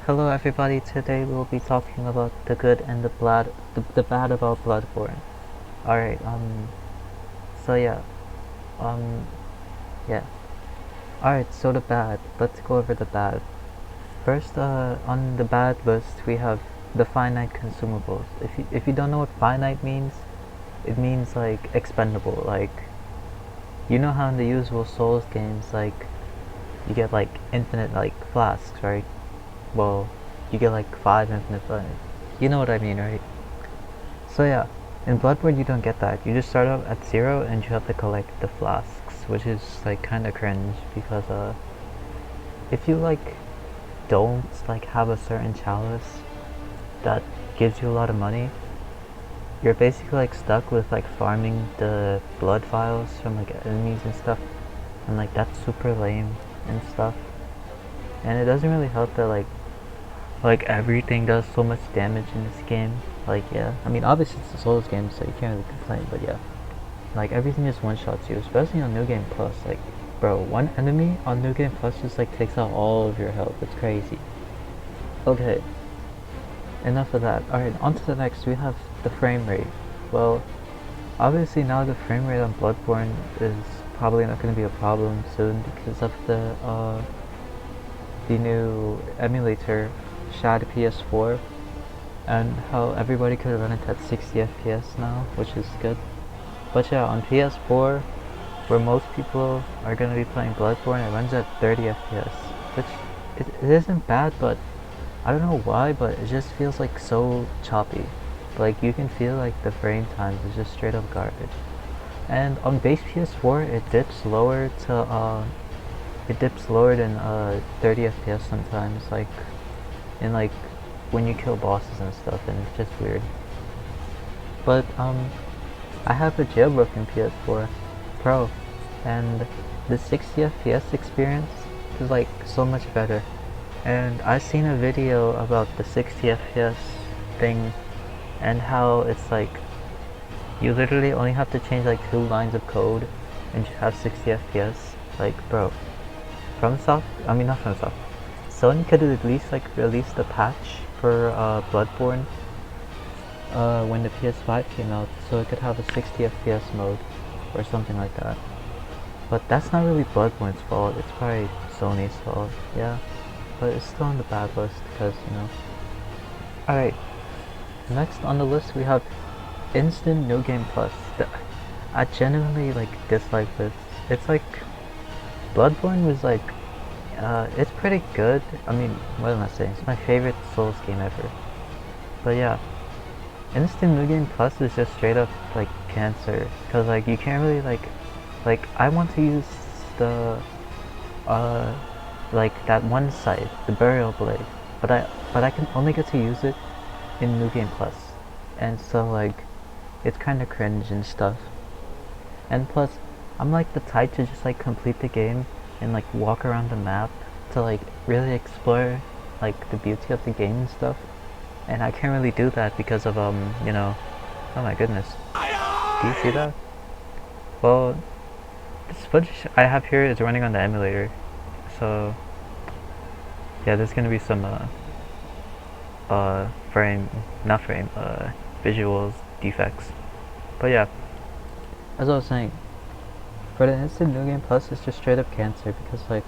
Hello everybody, today we'll be talking about the good and the bad about Bloodborne. Alright, so yeah, um, yeah. Alright, so the bad, let's go over the bad. First, on the bad list we have the finite consumables. If you don't know what finite means, it means like expendable, like, you know how in the usual Souls games, like, you get like infinite like flasks, right? Well, you get like 5 infinite flasks. You know what I mean, right? So yeah, in Bloodborne you don't get that. You just start out at 0 and you have to collect the flasks, which is like kinda cringe because if you like don't like have a certain chalice that gives you a lot of money, you're basically like stuck with like farming the blood vials from like enemies and stuff, and like that's super lame and stuff. And it doesn't really help that like everything does so much damage in this game. Like, yeah, I mean obviously it's a Souls game, so you can't really complain, but yeah, like everything just one-shots you, especially on New Game Plus. Like, bro, one enemy on New Game Plus just like takes out all of your health. It's crazy. Okay, enough of that. Alright, on to the next. We have the frame rate. Well, obviously now the frame rate on Bloodborne is probably not going to be a problem soon because of the new emulator Shad PS4, and how everybody could run it at 60 FPS now, which is good. But yeah, on PS4, where most people are going to be playing Bloodborne, it runs at 30 FPS, which it isn't bad, but I don't know why, but it just feels like so choppy. Like, you can feel like the frame times is just straight up garbage. And on base PS4, it dips lower than 30 FPS sometimes, like in like when you kill bosses and stuff, and it's just weird. But I have a jailbroken PS4 Pro, and the 60 FPS experience is like so much better. And I've seen a video about the 60 FPS thing and how it's like you literally only have to change like 2 lines of code and you have 60 FPS. Like, bro, not FromSoft, Sony could have at least like released a patch for Bloodborne when the PS5 came out, so it could have a 60 FPS mode or something like that. But that's not really Bloodborne's fault, it's probably Sony's fault, yeah. But it's still on the bad list because, you know. Alright, next on the list we have Instant New Game Plus. I genuinely like dislike this. It's like Bloodborne was like it's pretty good. I mean, what am I saying? It's my favorite Souls game ever. But yeah, Instant New Game Plus is just straight up like cancer, because like you can't really like I want to use the like that one scythe, the burial blade, but I can only get to use it in New Game Plus, and so like it's kind of cringe and stuff. And plus, I'm like the type to just like complete the game and like walk around the map to like really explore like the beauty of the game and stuff, and I can't really do that because of you know, oh my goodness, do you see that? Well, this footage I have here is running on the emulator, so yeah, there's gonna be some visuals defects. But yeah, as I was saying, for the Instant New Game Plus, it's just straight up cancer, because like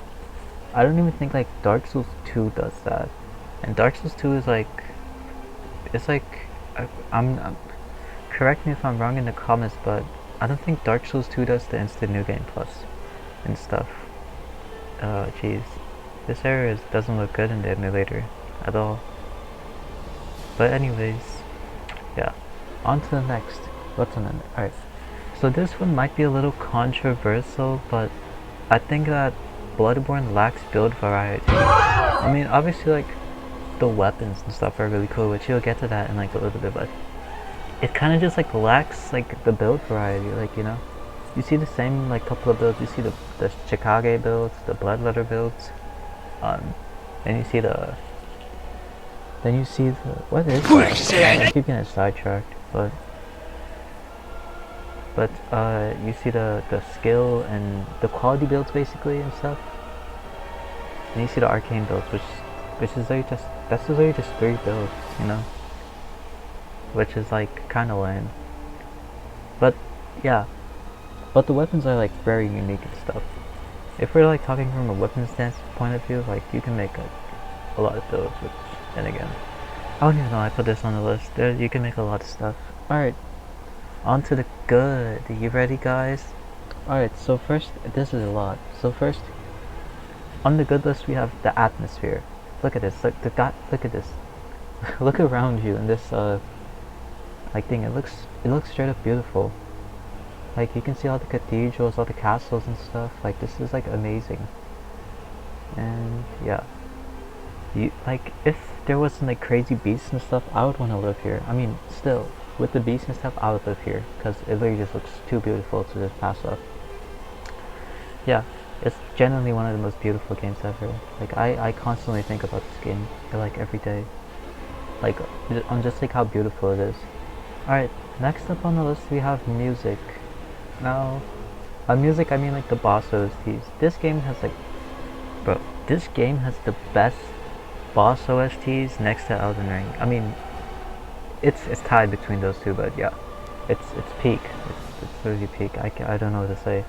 I don't even think like Dark Souls 2 does that, and Dark Souls 2 is like, it's like I'm correct me if I'm wrong in the comments, but I don't think Dark Souls 2 does the Instant New Game Plus and stuff. Jeez, this area doesn't look good in the emulator at all. But anyways, yeah, on to the next. What's on it? Alright, so this one might be a little controversial, but I think that Bloodborne lacks build variety. I mean, obviously like the weapons and stuff are really cool, which you'll get to that in like a little bit, but it kind of just like lacks like the build variety. Like, you know, you see the same like couple of builds. You see the Chicago builds, the Bloodletter builds, and you see the what is that? I keep getting sidetracked, but you see the skill and the quality builds basically and stuff, and you see the arcane builds, which which is like that's literally just 3 builds, you know, which is like kind of lame. But yeah, but the weapons are like very unique and stuff. If we're like talking from a weapon stance point of view, like you can make a lot of builds, which, and again, I don't even know I put this on the list. You can make a lot of stuff. Alright, on to the good. You ready, guys? Alright, so first, this is a lot. So first, on the good list we have the atmosphere. Look at this, look at this. Look around you in this like thing. It looks straight up beautiful. Like you can see all the cathedrals, all the castles and stuff. Like this is like amazing. And yeah, you like if there wasn't like crazy beasts and stuff, I would want to live here. I mean, still with the beasts and stuff, I would live here because it literally just looks too beautiful to just pass up. Yeah, it's genuinely one of the most beautiful games ever. Like I constantly think about this game like every day. Like on just like how beautiful it is. Alright, next up on the list we have music. Now, by music I mean like the boss OSTs. This game has like, bro, this game has the best boss OSTs next to Elden Ring. I mean, it's tied between those two, but yeah, it's peak. It's literally peak. I don't know what to say.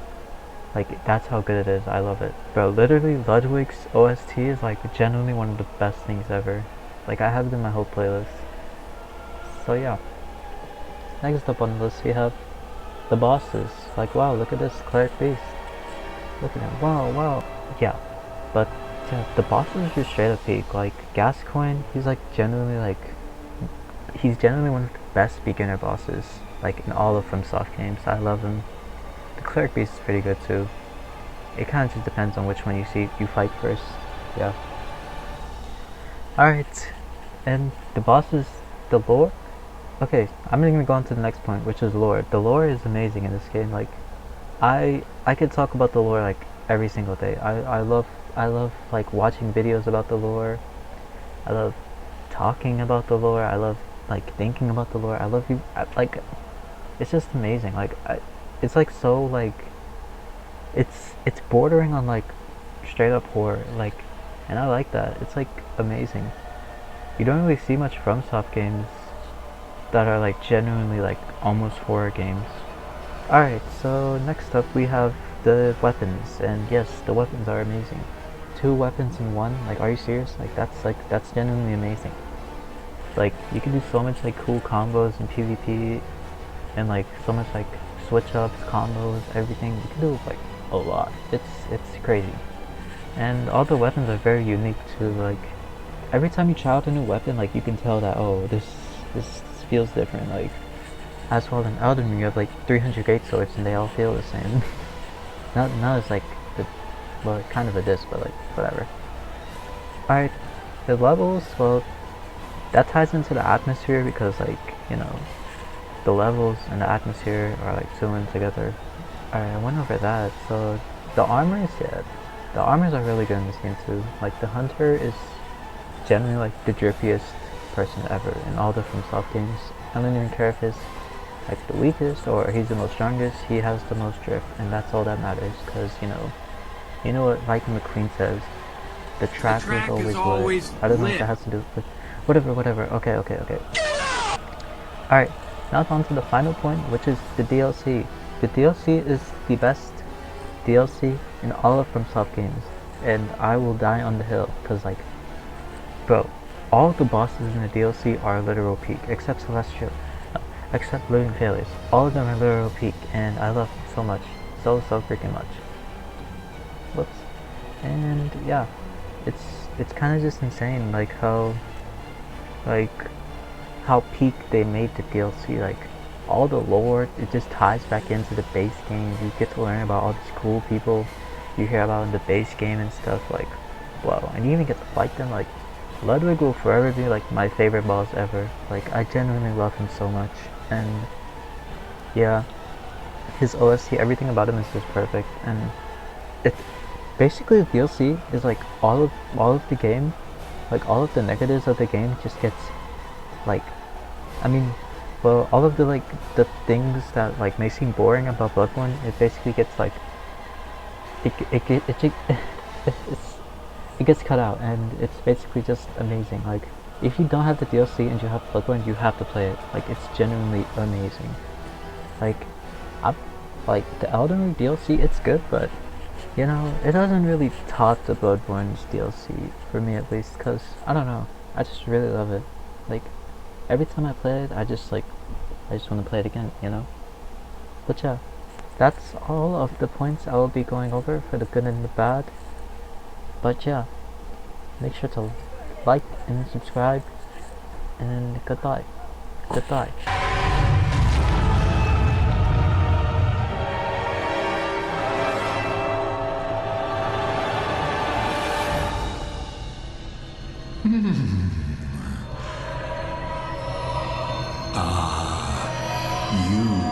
Like that's how good it is. I love it, bro. Literally, Ludwig's OST is like genuinely one of the best things ever. Like I have it in my whole playlist. So yeah. Next up on the list we have the bosses. Like wow, look at this cleric beast. Look at him. Wow. Yeah, but yeah, the bosses are just straight up peak. Like Gascoigne, he's genuinely one of the best beginner bosses like in all of FromSoft games. I love him. The cleric beast is pretty good too. It kind of just depends on which one you fight first. Yeah. Alright, and the bosses, the lore. Okay, I'm gonna go on to the next point, which is lore. The lore is amazing in this game. Like, I could talk about the lore like every single day. I love like watching videos about the lore. I love talking about the lore. I love like thinking about the lore. I love like, it's just amazing. Like, it's like so like, it's bordering on like straight up horror. Like, and I like that. It's like amazing. You don't really see much FromSoft games that are like genuinely like almost horror games. Alright, so next up we have the weapons, and yes, the weapons are amazing. 2 weapons in one, like are you serious? Like that's genuinely amazing. Like you can do so much like cool combos in PvP, and like so much like switch ups, combos, everything. You can do like a lot. It's crazy. And all the weapons are very unique too. Like every time you try out a new weapon, like you can tell that, oh, this feels different. Like as well in Elden Ring you have like 300 great swords and they all feel the same. not as like well, kind of a diss, but like whatever. Alright, the levels, well, that ties into the atmosphere because like, you know, the levels and the atmosphere are like swimming together. Alright, I went over that. So the armors, yeah, the armors are really good in this game too. Like the hunter is generally like the drippiest person ever in all the FromSoft games. I don't even care if he's like the weakest or he's the most strongest, he has the most drip, and that's all that matters, because you know what Viking McQueen says, the track is always lit. I don't know what that has to do with whatever. Okay. Alright, now on to the final point, which is the DLC. The DLC is the best DLC in all of FromSoft games, and I will die on the hill, because like, bro, all the bosses in the DLC are literal peak, except Celestial, except Living Failures. All of them are literal peak, and I love them so much, so freaking much. Whoops. And yeah, it's kind of just insane, like how peak they made the DLC. Like all the lore, it just ties back into the base game. You get to learn about all these cool people you hear about in the base game and stuff. Like, wow, and you even get to fight them. Like, Ludwig will forever be like my favorite boss ever. Like, I genuinely love him so much, and yeah, his OST, everything about him is just perfect. And it basically, the DLC is like all of the game, like all of the negatives of the game just gets like, I mean, well, all of the like the things that like may seem boring about Bloodborne, it basically gets like it it gets cut out, and it's basically just amazing. Like, if you don't have the DLC and you have Bloodborne, you have to play it. Like, it's genuinely amazing. Like, like the Elden Ring DLC, it's good, but you know, it doesn't really top the Bloodborne's DLC for me at least, cause I don't know, I just really love it. Like, every time I play it, I just want to play it again, you know. But yeah, that's all of the points I will be going over for the good and the bad. But yeah, make sure to like and subscribe, and goodbye. Goodbye. You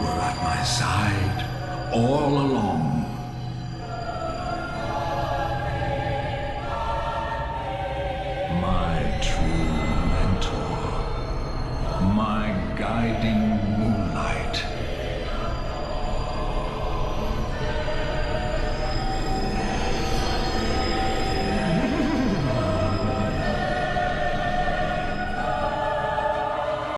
were at my side all along.